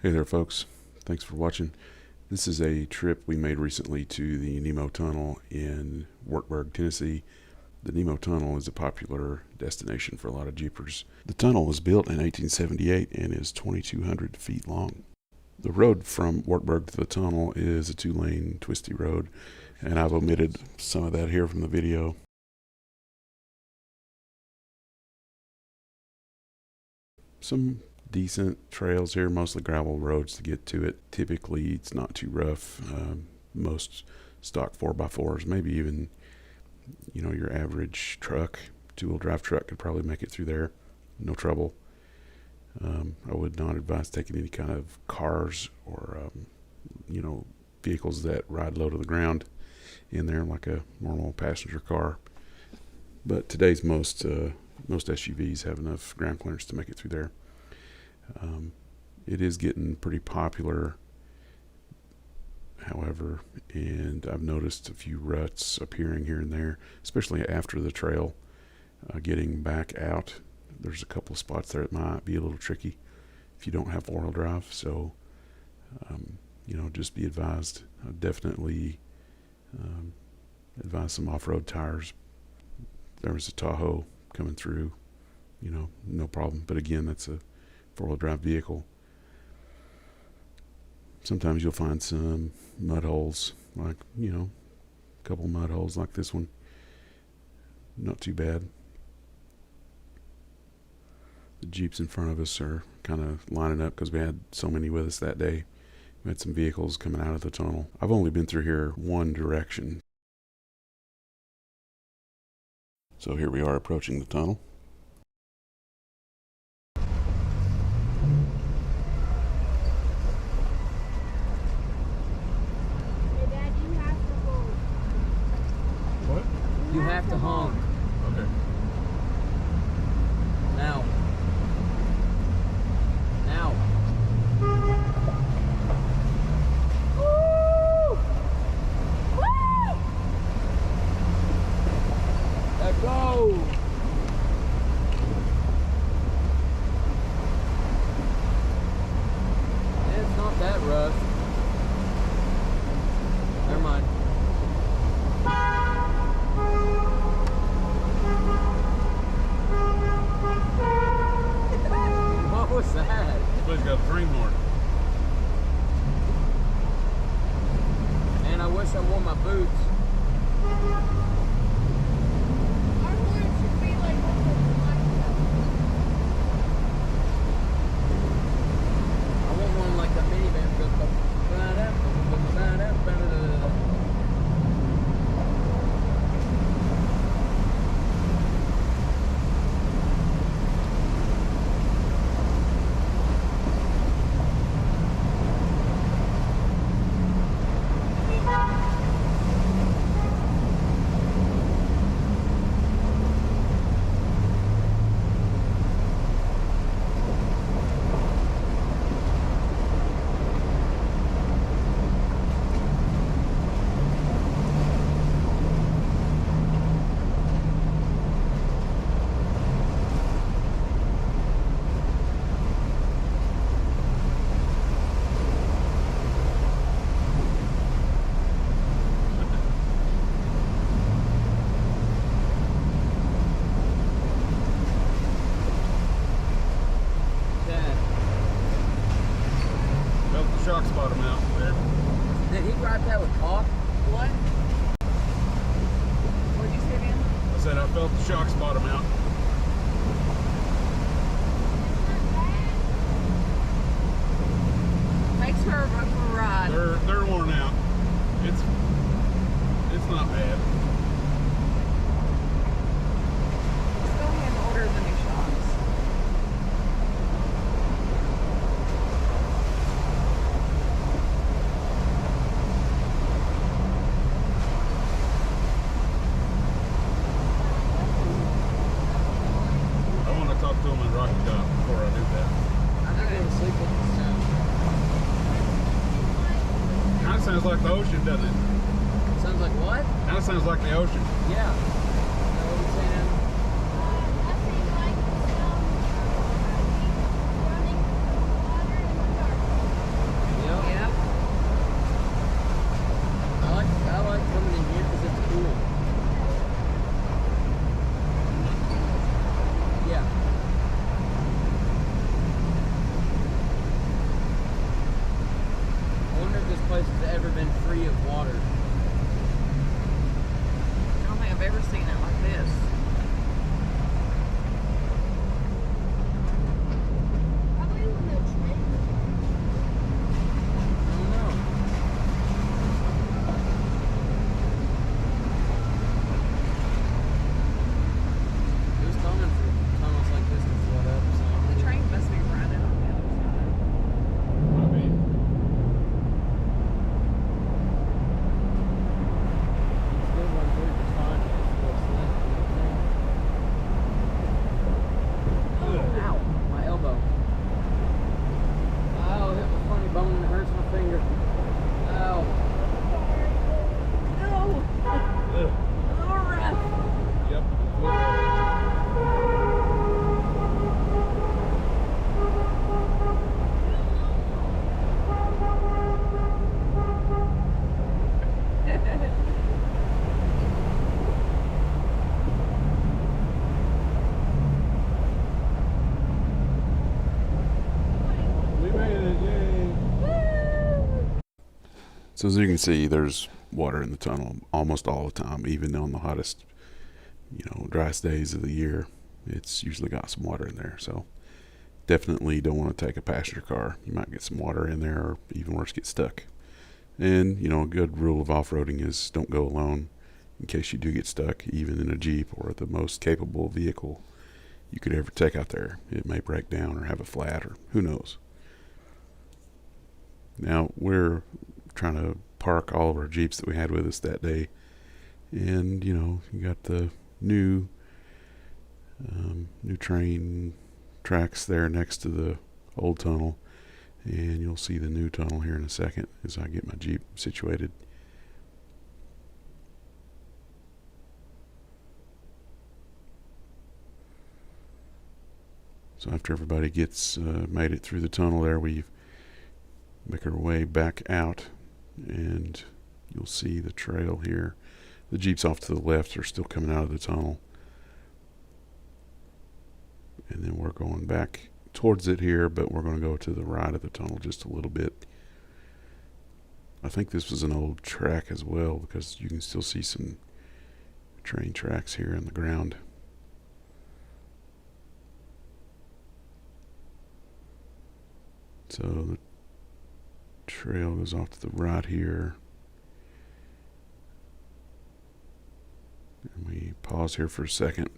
Hey there folks, thanks for watching. This is a trip we made recently to the Nemo Tunnel in Wartburg, Tennessee. The Nemo Tunnel is a popular destination for a lot of Jeepers. The tunnel was built in 1878 and is 2,200 feet long. The road from Wartburg to the tunnel is a 2-lane twisty road, and I've omitted some of that here from the video. Some decent trails here, mostly gravel roads to get to it. Typically it's not too rough. Most stock 4x4s, maybe even your average truck, 2-wheel drive truck could probably make it through there, no trouble. I would not advise taking any kind of cars or vehicles that ride low to the ground in there like a normal passenger car. But today's most SUVs have enough ground clearance to make it through there. It is getting pretty popular, however, and I've noticed a few ruts appearing here and there, especially after the trail. Getting back out, there's a couple of spots there that might be a little tricky if you don't have 4-wheel drive, so just be advised. I definitely advise some off-road tires. There was a Tahoe coming through, no problem, but again, that's a 4-wheel drive vehicle. Sometimes you'll find some mud holes, like a couple mud holes like this one. Not too bad. The Jeeps in front of us are kind of lining up because we had so many with us that day. We had some vehicles coming out of the tunnel. I've only been through here one direction. So here we are approaching the tunnel. You have to honk. Okay. Now. Now. Woo! Woo! Let's go! It's not that rough. Never mind. What was that? This place got a train horn. And I wish I wore my boots. Our horn should be like I want one like a minivan. Shock spot him out there. Did he drive that with talk? What? What'd you say, man? I said I felt the shock spot him out. Makes her a rough ride. They're worn out. It's not bad. Let's go ahead and order the new shocks. I want to talk to him in Rocky Top before I do that. I'm not going to sleep with this now. Kind of sounds like the ocean, doesn't it? Sounds like what? Kind of sounds like the ocean. Yeah. Is that what you're saying? I think like running water in the dark. place has ever been free of water. I don't think I've ever seen it like this. Probably when the train. I don't know. It was common for tunnels like this to flood up. So. The train must be running on the other side. I mean, Still run through just fine. It's still slick, you know what I'm saying? Ow, my elbow. Oh, hit my funny bone and it hurts my finger. Ow. No! Oh, rough. yep. We made it, yay! So as you can see, there's water in the tunnel almost all the time, even on the hottest, driest days of the year. It's usually got some water in there. So definitely don't want to take a passenger car. You might get some water in there, or even worse, get stuck. And, a good rule of off-roading is don't go alone in case you do get stuck, even in a Jeep or the most capable vehicle you could ever take out there. It may break down or have a flat, or who knows. Now, we're trying to park all of our Jeeps that we had with us that day. And, you got the new train tracks there next to the old tunnel. And you'll see the new tunnel here in a second as I get my Jeep situated. So after everybody gets made it through the tunnel there, we make our way back out, and you'll see the trail here. The Jeeps off to the left are still coming out of the tunnel. And then we're going back towards it here, but we're going to go to the right of the tunnel just a little bit. I think this was an old track as well, because you can still see some train tracks here in the ground. So the trail goes off to the right here. And we pause here for a second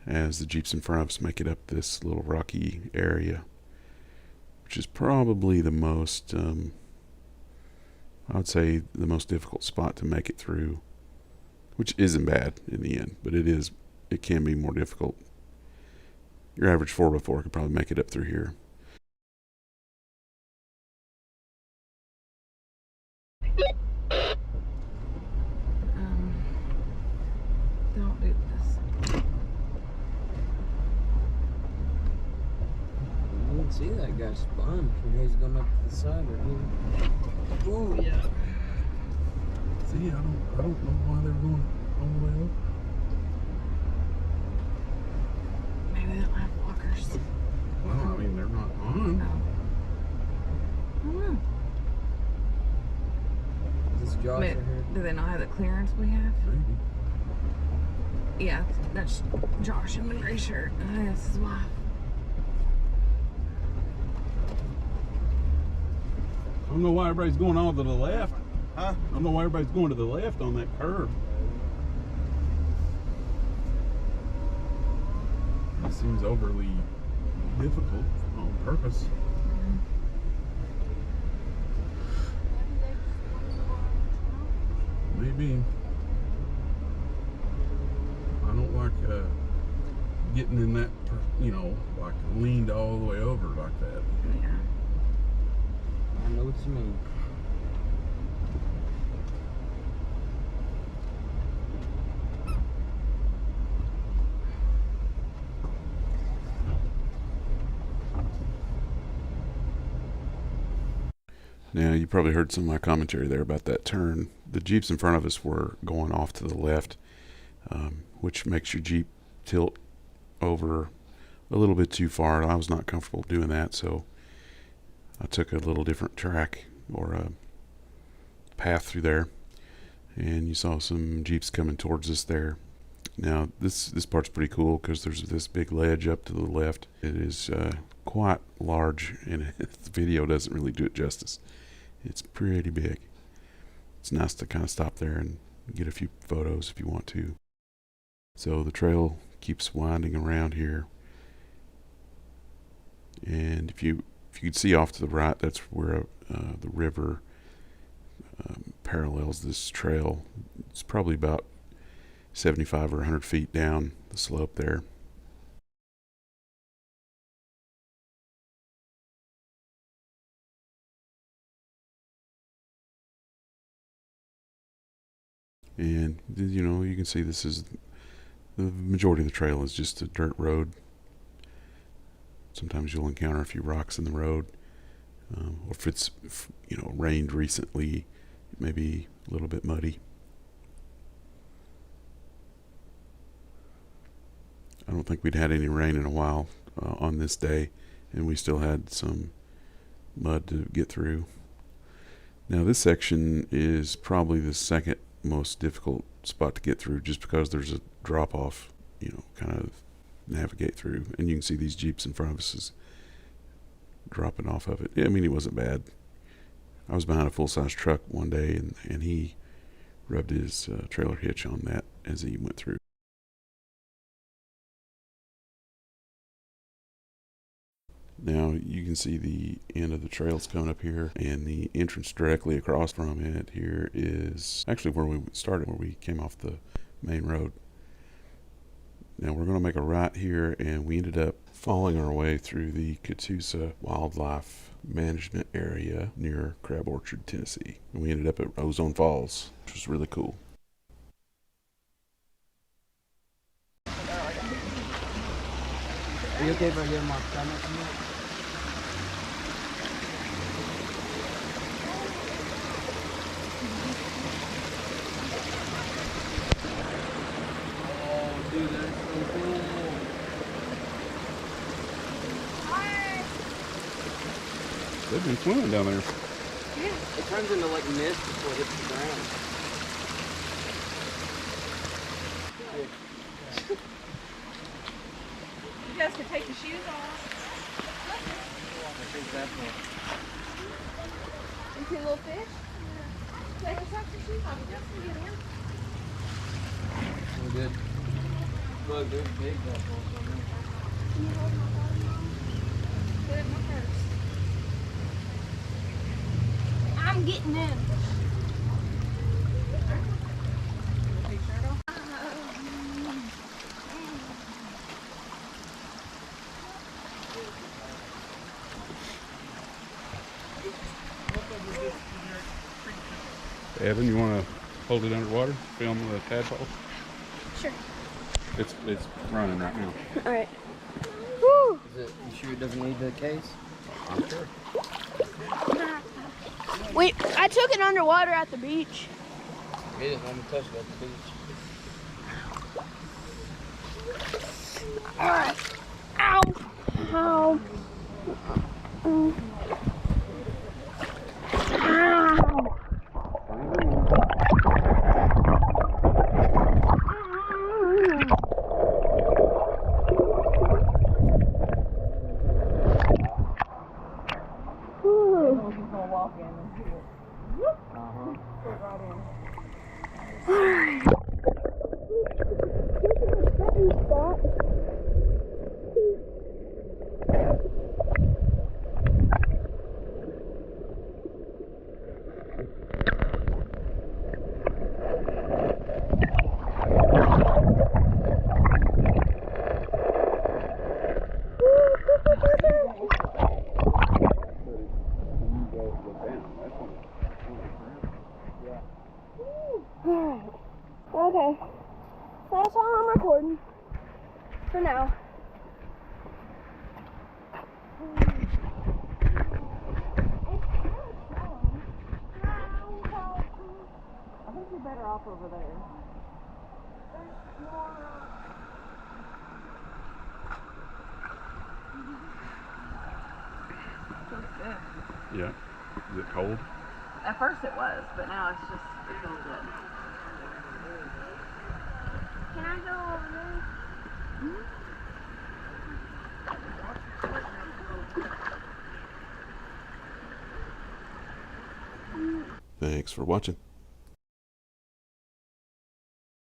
as the Jeeps in front of us make it up this little rocky area, which is probably the most, I would say, the most difficult spot to make it through, which isn't bad in the end, but it can be more difficult. Your average 4x4 could probably make it up through here. Don't do this. You didn't see that guy spun when he was going up to the side right here. Oh, yeah. See, I don't know why they're going all the way up. Maybe they don't have walkers. Well, I mean, they're not on. No. I don't know. Is this Josh But right here? do they not have the clearance we have? Maybe. Yeah, that's Josh in the gray shirt. I think that's his wife. I don't know why everybody's going all to the left. Huh? I don't know why everybody's going to the left on that curve. It seems overly difficult on purpose. Maybe. I don't like getting in that, like leaned all the way over like that. Yeah. I know what you mean. Now, you probably heard some of my commentary there about that turn. The Jeeps in front of us were going off to the left, which makes your Jeep tilt over a little bit too far. I was not comfortable doing that, so I took a little different track, or path through there, and you saw some Jeeps coming towards us there. Now this part's pretty cool because there's this big ledge up to the left. It is quite large, and the video doesn't really do it justice. It's pretty big. It's nice to kind of stop there and get a few photos if you want to. So the trail keeps winding around here, and if you can see off to the right, that's where the river parallels this trail. It's probably about 75 or 100 feet down the slope there. And you know, you can see this is the majority of the trail is just a dirt road. Sometimes you'll encounter a few rocks in the road, or if it's rained recently, it may be a little bit muddy. I don't think we'd had any rain in a while on this day, and we still had some mud to get through. Now this section is probably the second most difficult spot to get through, just because there's a drop off, kind of navigate through, and you can see these Jeeps in front of us is dropping off of it. I mean, it wasn't bad. I was behind a full-size truck one day, and he rubbed his trailer hitch on that as he went through. Now you can see the end of the trails coming up here, and the entrance directly across from it here is actually where we started, where we came off the main road. Now we're going to make a right here, and we ended up following our way through the Catoosa Wildlife Management Area near Crab Orchard, Tennessee. And we ended up at Ozone Falls, which was really cool. Are you okay if I get my stomach? Oh, dude, that's so cool. They've been swimming down there. It turns into like mist before it hits the ground. You guys can take your shoes off. I think that's one. You see a little fish? Take your shoes off. You just get in. We're good. Look, there's big buffaloes on there. Can you hold my body, Mom? Put it in my purse. I'm getting in. Take your shirt off. Evan, you want to hold it underwater? Film the tadpole? Sure. It's running right now. All right. Woo! Is it, you sure it doesn't need the case? I'm sure. Wait, I took it underwater at the beach. He didn't let me touch it at the beach. All right. Ow. Ow. Mm. Ow. Okay. That's all I'm recording. For now. I think you're better off over there. Yeah. Is it cold? At first it was, but now it's just, it feels good. Can I go over there? Thanks for watching.